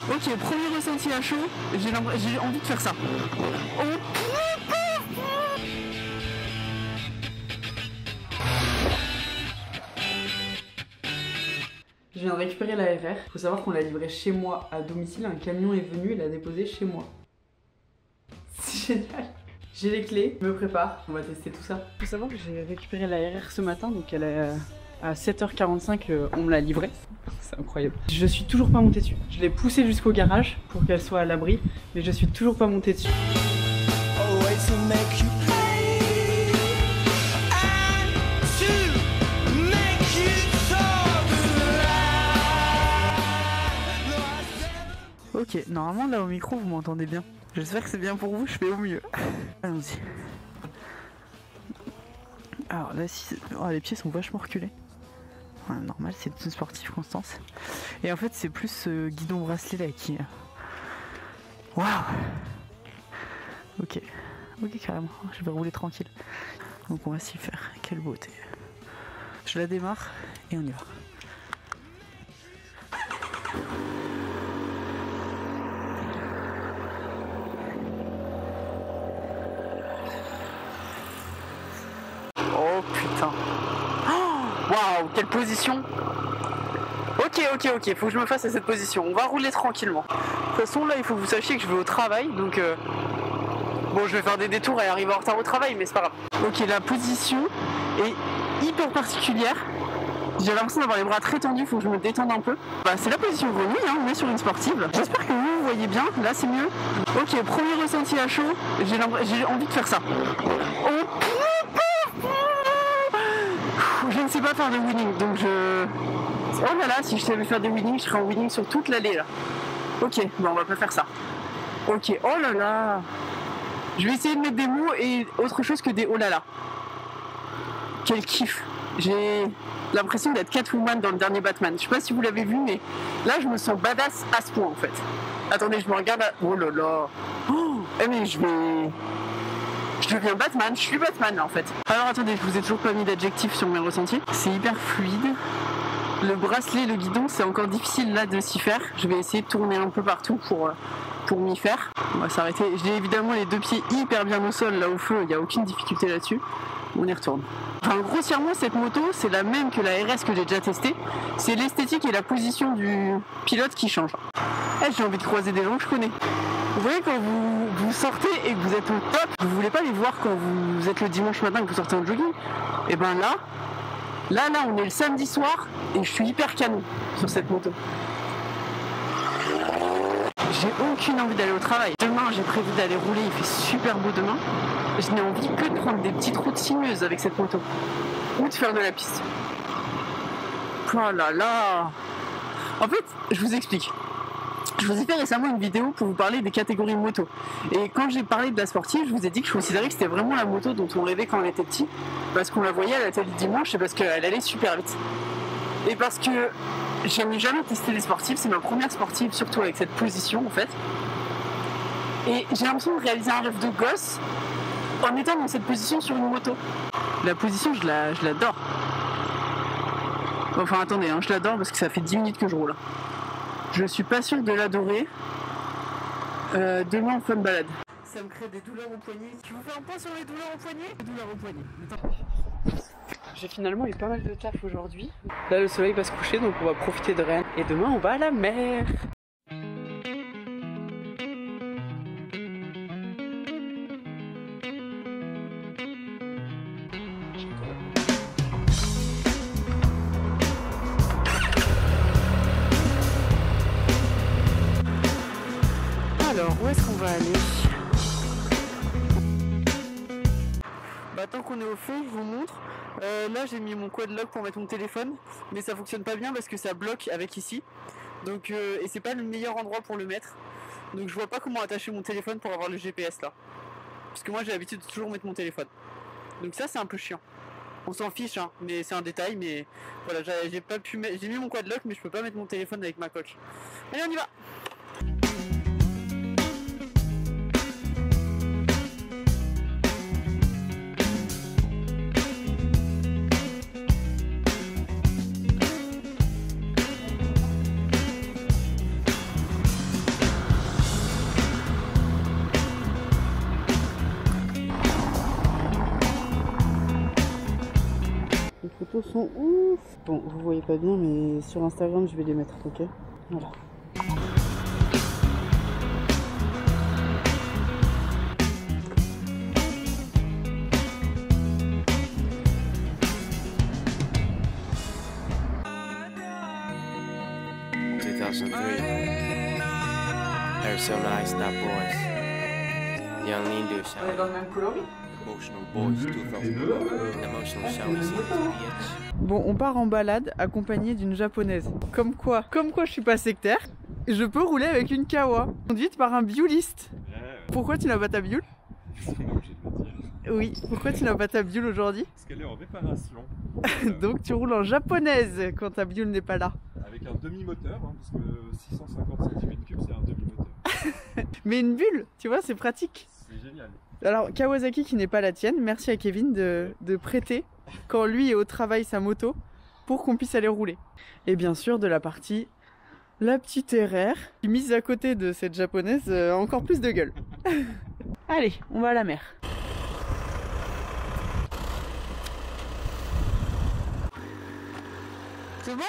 Ok, premier ressenti à chaud, j'ai envie de faire ça. Je viens de récupérer la RR. Faut savoir qu'on l'a livré chez moi à domicile. Un camion est venu et l'a déposé chez moi. C'est génial. J'ai les clés, je me prépare, on va tester tout ça. Faut savoir que j'ai récupéré la RR ce matin, donc elle est à 7h45, on me l'a livrée. C'est incroyable. Je suis toujours pas montée dessus. Je l'ai poussée jusqu'au garage pour qu'elle soit à l'abri, mais je suis toujours pas montée dessus. Ok, normalement là au micro vous m'entendez bien. J'espère que c'est bien pour vous, je fais au mieux. Allons-y. Alors là, les pieds sont vachement reculés. Ouais, normal, c'est une sportive Constance. Et en fait, c'est plus ce guidon bracelet là qui... Waouh. Ok, carrément, je vais rouler tranquille. Donc on va s'y faire, quelle beauté. Je la démarre et on y va. Oh putain. Waouh, quelle position. Ok, faut que je me fasse à cette position. On va rouler tranquillement. De toute façon là il faut que vous sachiez que je vais au travail, donc bon, je vais faire des détours et arriver en retard au travail, mais c'est pas grave. Ok, la position est hyper particulière. J'ai l'impression d'avoir les bras très tendus, faut que je me détende un peu. Bah c'est la position grenouille, hein, on est sur une sportive. J'espère que vous voyez bien, là c'est mieux. Ok, premier ressenti à chaud, j'ai envie de faire ça. Je ne sais pas faire de winning, donc je... Oh là là, si je savais faire des winning, je serais en winning sur toute l'allée là. Ok, bon on va pas faire ça. Ok, oh là là. Je vais essayer de mettre des mots et autre chose que des oh là là. Quel kiff. J'ai l'impression d'être Catwoman dans le dernier Batman. Je sais pas si vous l'avez vu, mais là je me sens badass à ce point en fait. Attendez, je me regarde à... Oh là là. Oh, mais je deviens Batman, je suis Batman en fait. Alors attendez, je vous ai toujours pas mis d'adjectif sur mes ressentis. C'est hyper fluide. Le bracelet, le guidon, c'est encore difficile là de s'y faire. Je vais essayer de tourner un peu partout pour m'y faire. On va s'arrêter. J'ai évidemment les deux pieds hyper bien au sol, là au feu, il n'y a aucune difficulté là-dessus. On y retourne. Enfin, grossièrement, cette moto, c'est la même que la RS que j'ai déjà testée. C'est l'esthétique et la position du pilote qui changent. J'ai envie de croiser des gens que je connais. Vous voyez, quand vous sortez et que vous êtes au top, vous voulez pas les voir quand vous êtes le dimanche matin et que vous sortez en jogging. Et ben là, on est le samedi soir et je suis hyper canon sur cette moto. J'ai aucune envie d'aller au travail. Demain, j'ai prévu d'aller rouler, il fait super beau demain. Je n'ai envie que de prendre des petites routes sinueuses avec cette moto. Ou de faire de la piste. Oh là là. En fait, je vous explique. Je vous ai fait récemment une vidéo pour vous parler des catégories moto. Et quand j'ai parlé de la sportive, je vous ai dit que je considérais que c'était vraiment la moto dont on rêvait quand on était petit. Parce qu'on la voyait à la télé dimanche et parce qu'elle allait super vite. Et parce que je n'ai jamais testé les sportives, c'est ma première sportive, surtout avec cette position en fait. Et j'ai l'impression de réaliser un rêve de gosse en étant dans cette position sur une moto. La position, je l'adore. Enfin attendez, hein, je l'adore parce que ça fait 10 minutes que je roule. Je suis pas sûre de l'adorer. Demain on fait une balade. Ça me crée des douleurs au poignet. Tu veux faire un point sur les douleurs au poignet? Les douleurs au poignet. J'ai finalement eu pas mal de taf aujourd'hui. Là le soleil va se coucher donc on va profiter de Rennes. Et demain on va à la mer. Alors, où est-ce qu'on va aller? Bah tant qu'on est au feu, je vous montre. Là j'ai mis mon quad lock pour mettre mon téléphone, mais ça fonctionne pas bien parce que ça bloque avec ici. Donc et c'est pas le meilleur endroit pour le mettre. Donc je vois pas comment attacher mon téléphone pour avoir le GPS là. Parce que moi j'ai l'habitude de toujours mettre mon téléphone. Donc ça c'est un peu chiant. On s'en fiche hein, mais c'est un détail, mais voilà, j'ai pas pu mettre. J'ai mis mon quad lock mais je peux pas mettre mon téléphone avec ma coque. Allez on y va! photos sont ouf. Bon, vous voyez pas bien, mais sur Instagram, je vais les mettre, ok? Voilà. Arizona Ice Stop Boys. Young Lindu Show. On est dans le même coloris. Emotional Boys 2000. Emotional Show is bitch. Bon, on part en balade accompagné d'une japonaise. Comme quoi je suis pas sectaire, je peux rouler avec une kawa, conduite par un bioliste. Pourquoi tu n'as pas ta bioule? Oui, pourquoi tu n'as pas ta bioule aujourd'hui? Parce qu'elle est en réparation. Donc tu roules en japonaise quand ta bioule n'est pas là. Avec un demi-moteur, hein, parce que 650 cm3 c'est un demi-moteur. Mais une bulle, tu vois, c'est pratique. C'est génial. Alors Kawasaki qui n'est pas la tienne, merci à Kevin de prêter, quand lui est au travail, sa moto, pour qu'on puisse aller rouler. Et bien sûr de la partie, la petite RR, qui mise à côté de cette japonaise, a encore plus de gueule. Allez, on va à la mer. C'est bon?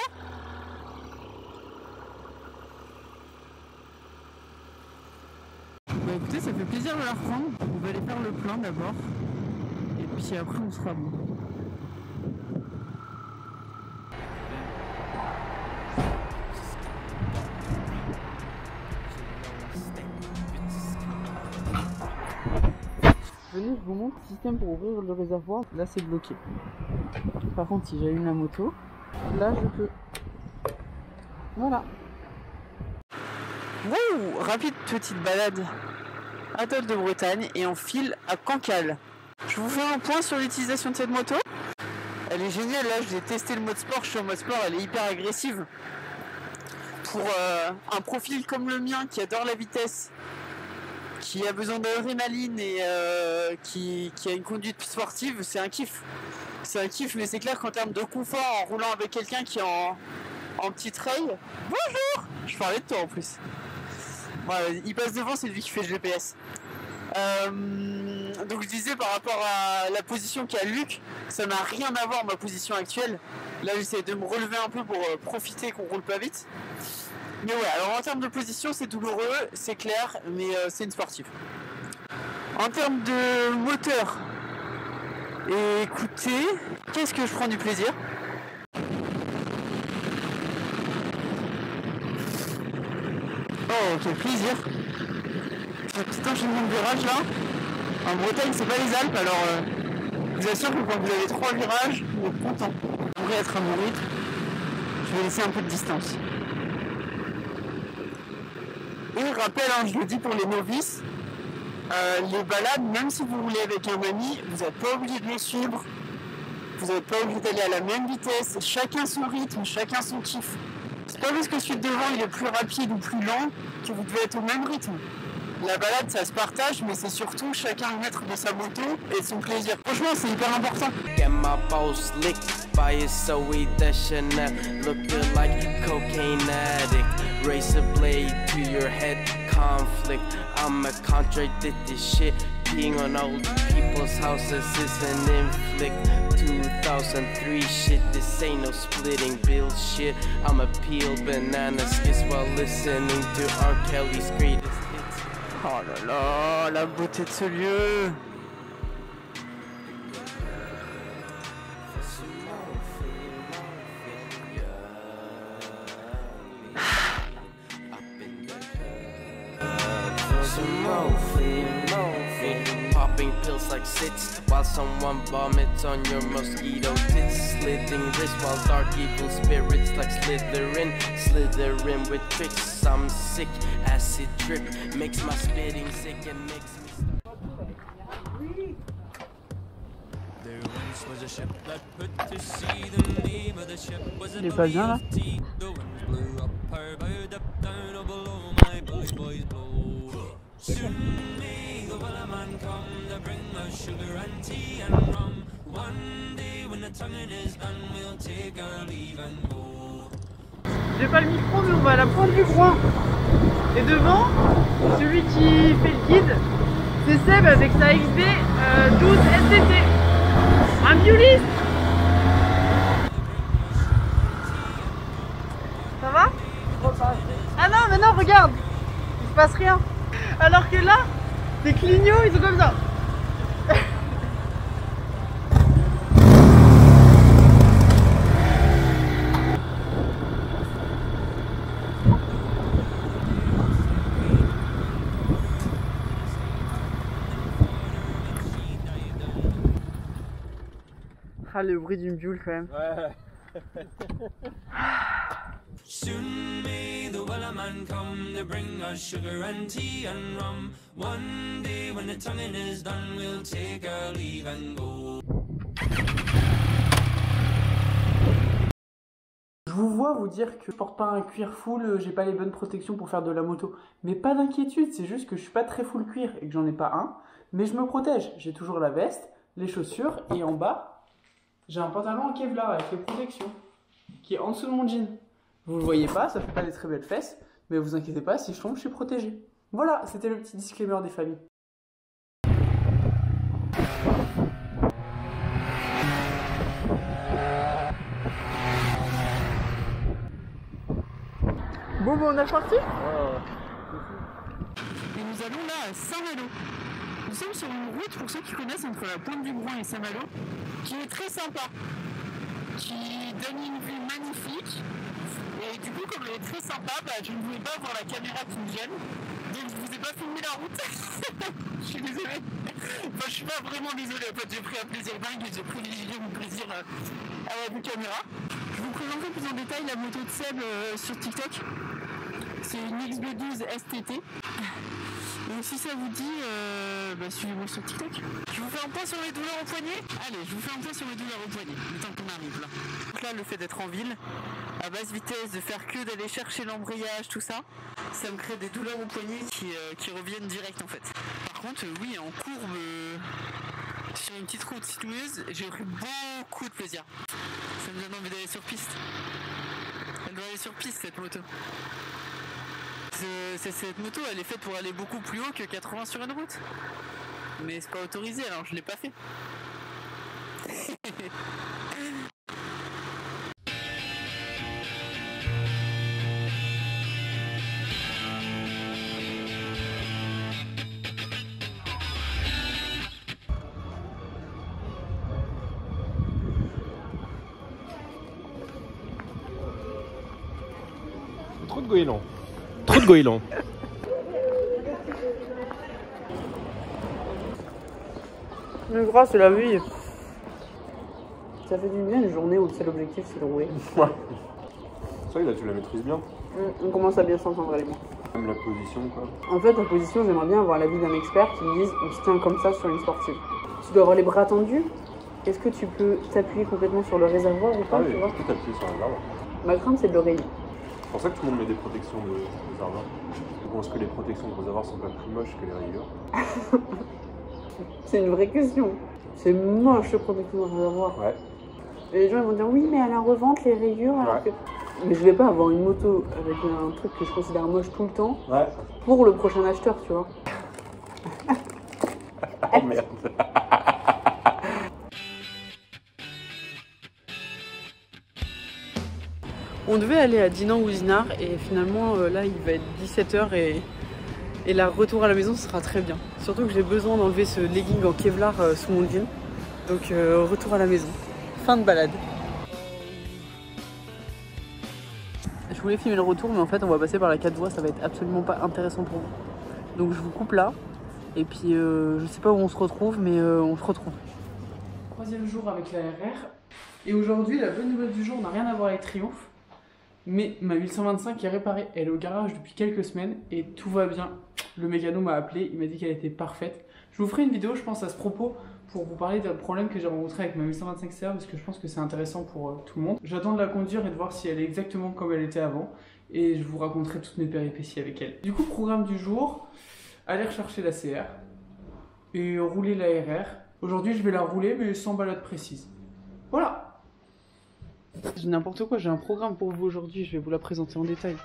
Bah écoutez, ça fait plaisir de la reprendre. On va aller faire le plein d'abord. Et puis après on sera bon. Venez, je vous montre le système pour ouvrir le réservoir. Là c'est bloqué. Par contre si j'allume la moto, là je peux. Voilà. Wouh, rapide petite balade Atoll de Bretagne et on file à Cancale. Je vous fais un point sur l'utilisation de cette moto. Elle est géniale, là j'ai testé le mode sport, je suis en mode sport, elle est hyper agressive. Pour un profil comme le mien qui adore la vitesse, qui a besoin d'adrénaline et qui a une conduite sportive, c'est un kiff. C'est un kiff, mais c'est clair qu'en termes de confort, en roulant avec quelqu'un qui est en petit trail, bonjour, je parlais de toi en plus. Voilà, il passe devant, c'est lui qui fait le GPS. Donc je disais par rapport à la position qu'a Luc, ça n'a rien à voir ma position actuelle. Là j'essaie de me relever un peu pour profiter qu'on roule pas vite. Mais ouais, alors en termes de position c'est douloureux, c'est clair, mais c'est une sportive. En termes de moteur, écoutez, qu'est-ce que je prends du plaisir? Oh, quel plaisir! Un petit enchaînement de virages là. En Bretagne, c'est pas les Alpes, alors je vous assure que quand vous avez 3 virages, vous êtes content. On devrait être à mon rythme. Je vais laisser un peu de distance. Et rappel, hein, je le dis pour les novices, les balades, même si vous roulez avec un ami, vous n'êtes pas obligé de le suivre. Vous n'êtes pas obligé d'aller à la même vitesse. Chacun son rythme, chacun son kiff. C'est pas parce que celui de devant il est plus rapide ou plus lent que vous devez être au même rythme. La balade ça se partage, mais c'est surtout chacun le maître de sa moto et de son plaisir. Franchement c'est hyper important. Get my balls licked by a Zoe Deschanel, looking like cocaine addict. Race a blade to your head, conflict. I'm a contradicted shit. Peeing on old people's houses is an inflict. 2003 shit, this ain't no splitting bill shit. I'm a peel banana skis while listening to R. Kelly's greatest hits. Oh là là, la beauté de ce lieu! Popping pills like sits while someone vomits on your mosquito tits. Slitting wrists while dark evil spirits like slithering with tricks. I'm sick, acid drip makes my spitting sick and makes me start. There once was a ship that put to sea. The name of the ship was Il est pas bien là? The winds blew up her bow, up down or below my boys blow. Soon may the wellerman come to bring us sugar and tea and rum. One day when the tonguing is done, we'll take our leave and go. J'ai pas le micro mais on va à la pointe du coin. Et devant, celui qui fait le guide, c'est Seb avec sa XB 12 STT. Un violiste. regarde, il se passe rien. Alors que là, les clignots, ils sont comme ça. Ah, le bruit d'une Buell quand même. Ouais. Soon may the wellerman come to bring us sugar and tea and rum. One day when the tonguing is done, we'll take our leave and go. Je vous vois vous dire que je porte pas un cuir full, j'ai pas les bonnes protections pour faire de la moto. Mais pas d'inquiétude, c'est juste que je suis pas très full cuir et que j'en ai pas un. Mais je me protège, j'ai toujours la veste, les chaussures et en bas, j'ai un pantalon en Kevlar avec les protections qui est en dessous de mon jean. Vous le voyez pas, ça fait pas des très belles fesses, mais vous inquiétez pas, si je tombe, je suis protégé. Voilà, c'était le petit disclaimer des familles. Bon, on est parti. Et nous allons là à Saint-Malo. Nous sommes sur une route, pour ceux qui connaissent, entre la Pointe du Brun et Saint-Malo, qui est très sympa, qui donne une vue magnifique. Et du coup, comme elle est très sympa, je ne voulais pas avoir la caméra qui me gêne, donc je vous ai pas filmé la route. Je suis désolé. Enfin, je suis pas vraiment désolé, en fait, j'ai pris un plaisir dingue et j'ai privilégié mon plaisir à la vue caméra. Je vous présenterai plus en détail la moto de Seb sur TikTok. C'est une XB12 STT. Donc si ça vous dit, suivez-moi sur TikTok. Je vous fais un point sur les douleurs au poignet. Allez, je vous fais un point sur les douleurs au poignet, le temps qu'on arrive là. Donc là, le fait d'être en ville, à basse vitesse, de faire que d'aller chercher l'embrayage, tout ça, ça me crée des douleurs au poignet qui reviennent direct en fait. Par contre, oui, en courbe, sur une petite route sinueuse, j'ai pris beaucoup de plaisir. Ça me donne envie d'aller sur piste. Elle doit aller sur piste cette moto. Cette moto, elle est faite pour aller beaucoup plus haut que 80 sur une route. Mais c'est pas autorisé, alors je l'ai pas fait. Trop de goélands. Trop de goélands. Le gras, c'est la vie. Ça fait du bien une journée où le seul objectif c'est de rouler. Ouais. Ça, là, tu la maîtrises bien. On commence à bien s'entendre avec moi. Même la position, quoi. En fait, la position, j'aimerais bien avoir l'avis d'un expert qui me dise on se tient comme ça sur une sportive. Tu dois avoir les bras tendus. Est-ce que tu peux t'appuyer complètement sur le réservoir ou pas, Ah oui, tu vois? tu peux t'appuyer sur un arbre. Ma crainte, c'est de l'oreille. C'est pour ça que tout le monde met des protections de réservoir. Donc, est-ce que les protections de réservoir sont pas plus moches que les rayures? C'est une vraie question. C'est moche les protections de réservoir. Ouais. Et les gens ils vont dire oui, mais à la revente, les rayures. Alors que... Mais je vais pas avoir une moto avec un truc que je considère moche tout le temps pour le prochain acheteur, tu vois. Oh merde. On devait aller à Dinan-Ouzinard et finalement là il va être 17h et la retour à la maison sera très bien. Surtout que j'ai besoin d'enlever ce legging en Kevlar sous mon jean. Donc retour à la maison. Fin de balade. Je voulais filmer le retour mais en fait on va passer par la 4 voies, ça va être absolument pas intéressant pour vous. Donc je vous coupe là et puis je sais pas où on se retrouve mais on se retrouve. Troisième jour avec la RR et aujourd'hui la bonne nouvelle du jour, on n'a rien à voir avec Triumph. Mais ma 1125 est réparée, elle est au garage depuis quelques semaines et tout va bien. Le mécano m'a appelé, il m'a dit qu'elle était parfaite. Je vous ferai une vidéo, je pense, à ce propos pour vous parler d'un problème que j'ai rencontré avec ma 1125 CR parce que je pense que c'est intéressant pour tout le monde. J'attends de la conduire et de voir si elle est exactement comme elle était avant et je vous raconterai toutes mes péripéties avec elle. Du coup, programme du jour, aller rechercher la CR et rouler la RR. Aujourd'hui, je vais la rouler mais sans balade précise. Voilà! J'ai n'importe quoi, j'ai un programme pour vous aujourd'hui, je vais vous la présenter en détail.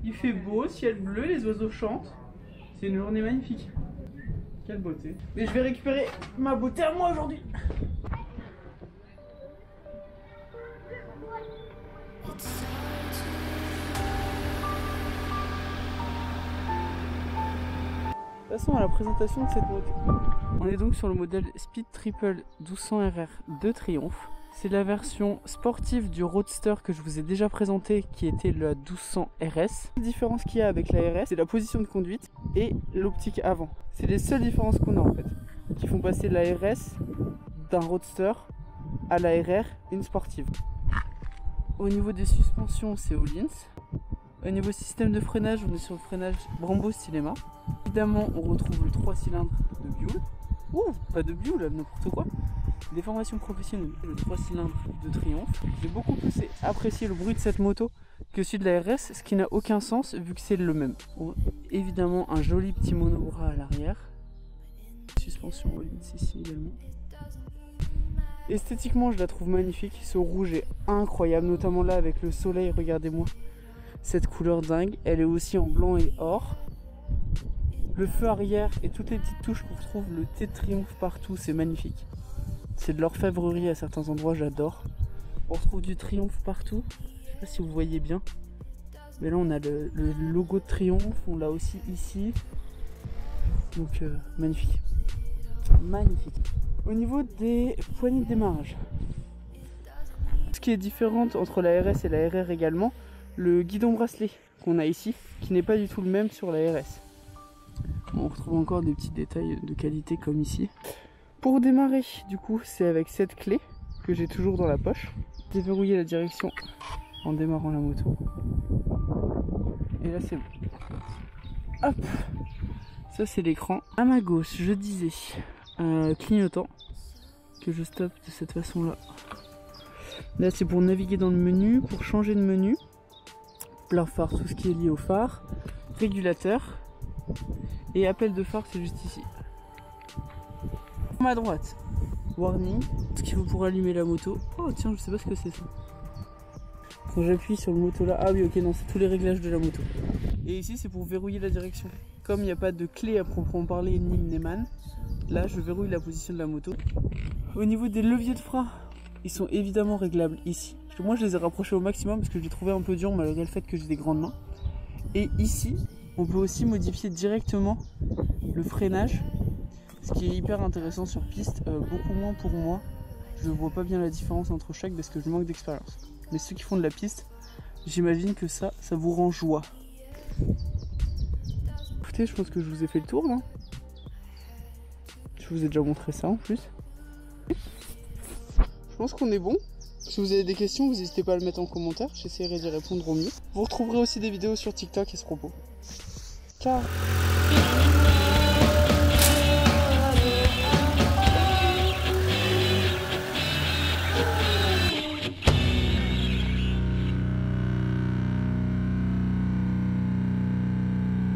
Il fait beau, ciel bleu, les oiseaux chantent. C'est une journée magnifique. Quelle beauté. Mais je vais récupérer ma beauté à moi aujourd'hui. It's Passons à la présentation de cette moto. On est donc sur le modèle Speed Triple 1200 RR de Triumph. C'est la version sportive du Roadster que je vous ai déjà présenté, qui était la 1200 RS. La différence qu'il y a avec la RS, c'est la position de conduite et l'optique avant. C'est les seules différences qu'on a en fait, qui font passer la RS d'un Roadster à la RR, une sportive. Au niveau des suspensions, c'est Öhlins. Au niveau système de freinage, on est sur le freinage Brembo Stylema. Évidemment, on retrouve le 3 cylindres de Buell. Ouh, pas de Buell, n'importe quoi. Des formations professionnelles, le 3 cylindres de Triumph. J'ai beaucoup plus apprécié le bruit de cette moto que celui de la RS, ce qui n'a aucun sens vu que c'est le même. Bon, évidemment, un joli petit monobras à l'arrière. Suspension Öhlins ici également. Esthétiquement, je la trouve magnifique. Ce rouge est incroyable, notamment là avec le soleil. Regardez-moi cette couleur dingue. Elle est aussi en blanc et or. Le feu arrière et toutes les petites touches qu'on retrouve, le T de Triumph partout, c'est magnifique. C'est de l'orfèvrerie à certains endroits, j'adore. On retrouve du Triumph partout. Je sais pas si vous voyez bien. Mais là, on a le logo de Triumph. On l'a aussi ici. Donc, magnifique. Magnifique. Au niveau des poignées de démarrage, ce qui est différent entre la RS et la RR également, le guidon bracelet qu'on a ici, qui n'est pas du tout le même sur la RS. On retrouve encore des petits détails de qualité comme ici. Pour démarrer, du coup, c'est avec cette clé que j'ai toujours dans la poche. Déverrouiller la direction en démarrant la moto. Et là, c'est bon. Hop! Ça, c'est l'écran. À ma gauche, je disais clignotant que je stoppe de cette façon là. Là, c'est pour naviguer dans le menu, pour changer de menu. Plein phare, tout ce qui est lié au phare. Régulateur. Et appel de phare, c'est juste ici. À ma droite, warning, ce qu'il faut pour allumer la moto. Oh tiens, je sais pas ce que c'est ça. Quand j'appuie sur le moto là, ah oui ok, non, c'est tous les réglages de la moto. Et ici c'est pour verrouiller la direction. Comme il n'y a pas de clé à proprement parler ni Neumann, là je verrouille la position de la moto. Au niveau des leviers de frein, ils sont évidemment réglables ici. Moi je les ai rapprochés au maximum parce que je les trouvais un peu durs malgré le fait que j'ai des grandes mains. Et ici, on peut aussi modifier directement le freinage. Ce qui est hyper intéressant sur piste, beaucoup moins pour moi. Je ne vois pas bien la différence entre chaque parce que je manque d'expérience. Mais ceux qui font de la piste, j'imagine que ça vous rend joie. Écoutez, je pense que je vous ai fait le tour, non? Je vous ai déjà montré ça en plus. Je pense qu'on est bon. Si vous avez des questions, vous n'hésitez pas à le mettre en commentaire. J'essaierai d'y répondre au mieux. Vous retrouverez aussi des vidéos sur TikTok à ce propos. Ciao!